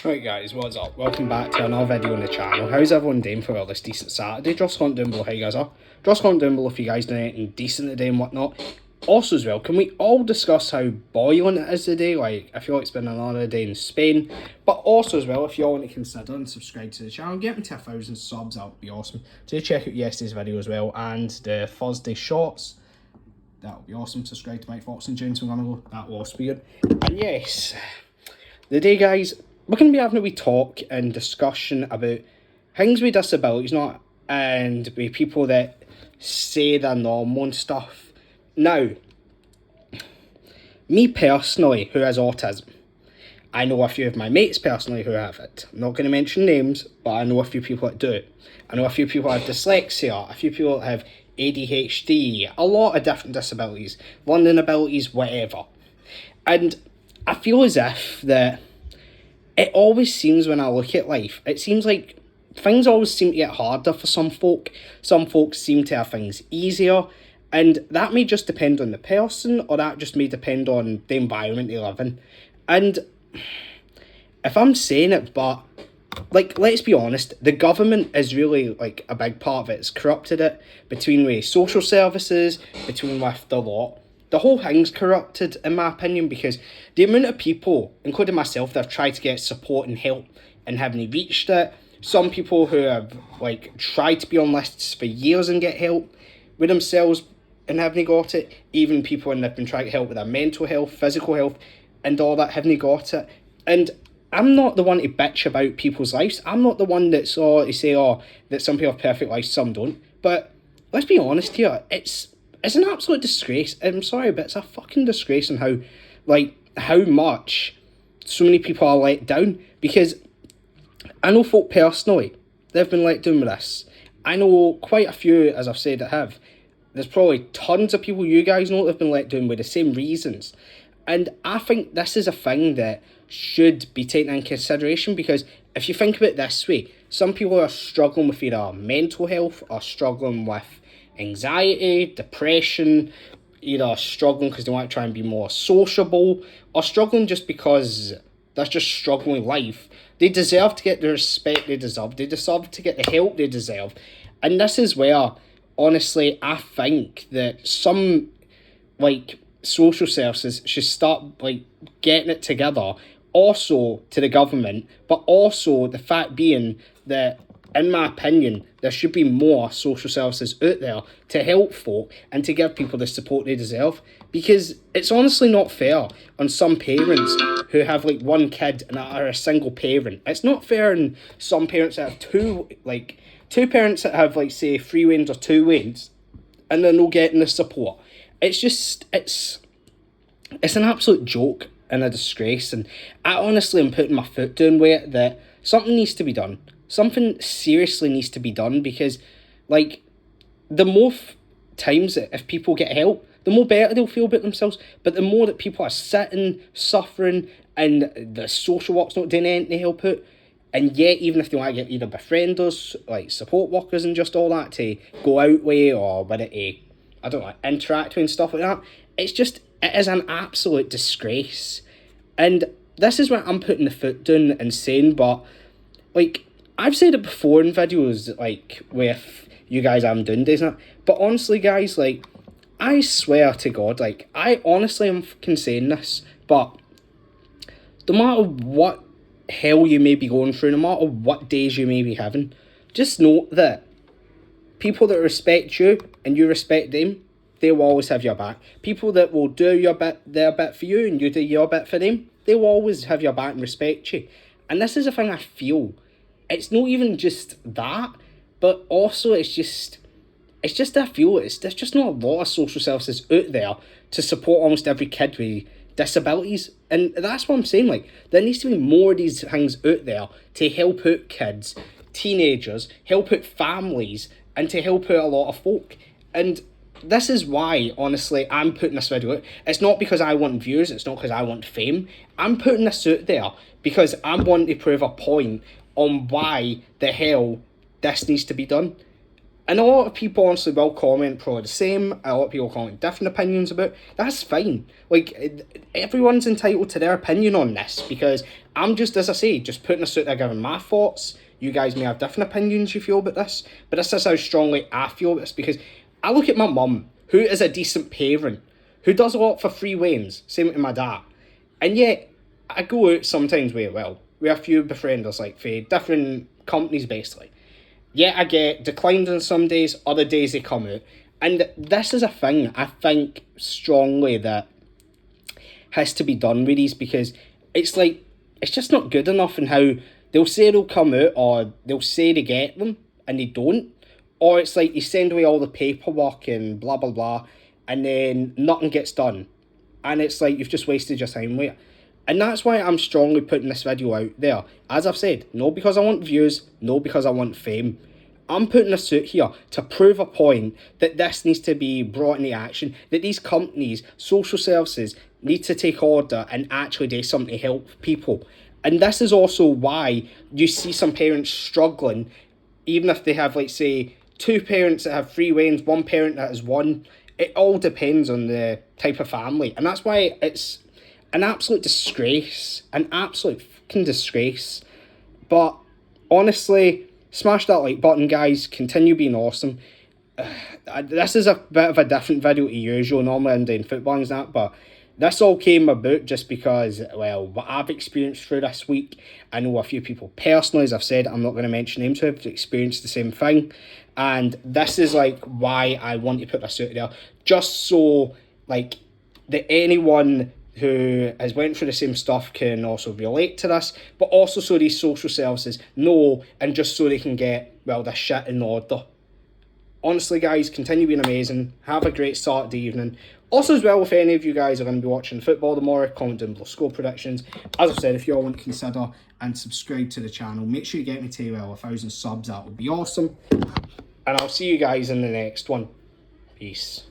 Right guys, what's up? Welcome back to another video on the channel. How's everyone doing for this decent Saturday? Just comment down below how you guys are. Just comment down below if you guys doing anything decent today and whatnot. Also as well, can we all discuss how boiling it is today? Like, I feel like it's been another day in Spain. But also as well, if you all want to consider and subscribe to the channel, get me to 1,000 subs, that would be awesome. Do check out yesterday's video as well and the Thursday shorts. That would be awesome. Subscribe to Mike Fox and James McGonagall. That was weird. And yes, the day guys, we're going to be having a wee talk and discussion about things with disabilities, not and with people that say they're normal and stuff. Now, me personally, who has autism, I know a few of my mates personally who have it. I'm not going to mention names, but I know a few people that do. I know a few people have dyslexia, a few people that have ADHD, a lot of different disabilities, learning abilities, whatever. And I feel as if that it always seems when I look at life, it seems like things always seem to get harder for some folk. Some folks seem to have things easier. And that may just depend on the person, or that just may depend on the environment they live in. And if I'm saying it, but like, let's be honest, the government is really like a big part of it. It's corrupted it between with social services, between with the law. The whole thing's corrupted, in my opinion, because the amount of people, including myself, that have tried to get support and help and haven't reached it. Some people who have like tried to be on lists for years and get help with themselves and haven't got it. Even people when they've been trying to help with their mental health, physical health, and all that haven't got it. And I'm not the one to bitch about people's lives. I'm not the one that's to say, that some people have perfect lives, some don't. But let's be honest here, it's an absolute disgrace. I'm sorry, but it's a fucking disgrace on how much so many people are let down. Because I know folk personally, they've been let down with this. I know quite a few, as I've said, that have. There's probably tons of people you guys know that have been let down with the same reasons. And I think this is a thing that should be taken into consideration, because if you think about it this way, some people are struggling with either mental health or struggling with anxiety, depression, either struggling because they want to try and be more sociable, or struggling just because that's just struggling with life. They deserve to get the respect they deserve. They deserve to get the help they deserve. And this is where, honestly, I think that some, like, social services should start, like, getting it together. Also to the government, but also the fact being that, in my opinion, there should be more social services out there to help folk and to give people the support they deserve. Because it's honestly not fair on some parents who have like one kid and are a single parent. It's not fair on some parents that have two parents that have, like, say 3 wains or 2 wains, and they're not getting the support. It's just it's an absolute joke and a disgrace, and I honestly am putting my foot down with it that something needs to be done. Something seriously needs to be done, because, like, the more times that if people get help, the more better they'll feel about themselves. But the more that people are sitting, suffering, and the social work's not doing anything to help out, and yet even if they want to get either befrienders, like support workers and just all that to go out with, or with it to, I don't know, interact with and stuff like that, it is an absolute disgrace. And this is where I'm putting the foot down and saying, but, like, I've said it before in videos, like, with you guys I'm doing days and that, but honestly, guys, like, I swear to God, like, I honestly am fucking saying this, but no matter what hell you may be going through, no matter what days you may be having, just note that people that respect you and you respect them, they will always have your back. People that will do their bit for you and you do your bit for them, they will always have your back and respect you. And this is a thing I feel. It's not even just that, but also it's just I feel there's just not a lot of social services out there to support almost every kid with disabilities. And that's what I'm saying, like, there needs to be more of these things out there to help out kids, teenagers, help out families, and to help out a lot of folk. And this is why, honestly, I'm putting this video out. It's not because I want views, it's not because I want fame. I'm putting this out there because I'm wanting to prove a point on why the hell this needs to be done. And a lot of people honestly will comment probably the same. A lot of people comment different opinions about. That's fine. Like, everyone's entitled to their opinion on this, because I'm just, as I say, just putting this out there, giving my thoughts. You guys may have different opinions you feel about this, but this is how strongly I feel about this, because I look at my mum, who is a decent parent, who does a lot for free weans, same with my dad. And yet, I go out sometimes with, well, with a few befrienders, like, for different companies, basically. Yeah, I get declined on some days, other days they come out. And this is a thing I think strongly that has to be done with these, because it's like, it's just not good enough in how they'll say they'll come out, or they'll say they get them and they don't. Or it's like you send away all the paperwork and blah blah blah, and then nothing gets done. And it's like you've just wasted your time with it. And that's why I'm strongly putting this video out there. As I've said, no because I want views, no because I want fame. I'm putting this out here to prove a point that this needs to be brought into action, that these companies, social services, need to take order and actually do something to help people. And this is also why you see some parents struggling, even if they have, like, say, two parents that have three wains, one parent that has one. It all depends on the type of family. And that's why it's an absolute disgrace. An absolute fucking disgrace. But honestly, smash that like button, guys. Continue being awesome. This is a bit of a different video to usual. Normally I'm doing football and that, but this all came about just because, well, what I've experienced through this week. I know a few people personally, as I've said, I'm not going to mention names, who have experienced the same thing. And this is, like, why I want to put this out there. Just so, like, that anyone who has went through the same stuff can also relate to this, but also so these social services know, and just so they can get, well, this shit in order. Honestly, guys, continue being amazing. Have a great Saturday evening. Also, as well, if any of you guys are going to be watching football tomorrow, comment down below score predictions. As I said, if you all want to consider and subscribe to the channel, make sure you get me to, well, 1,000 subs. That would be awesome. And I'll see you guys in the next one. Peace.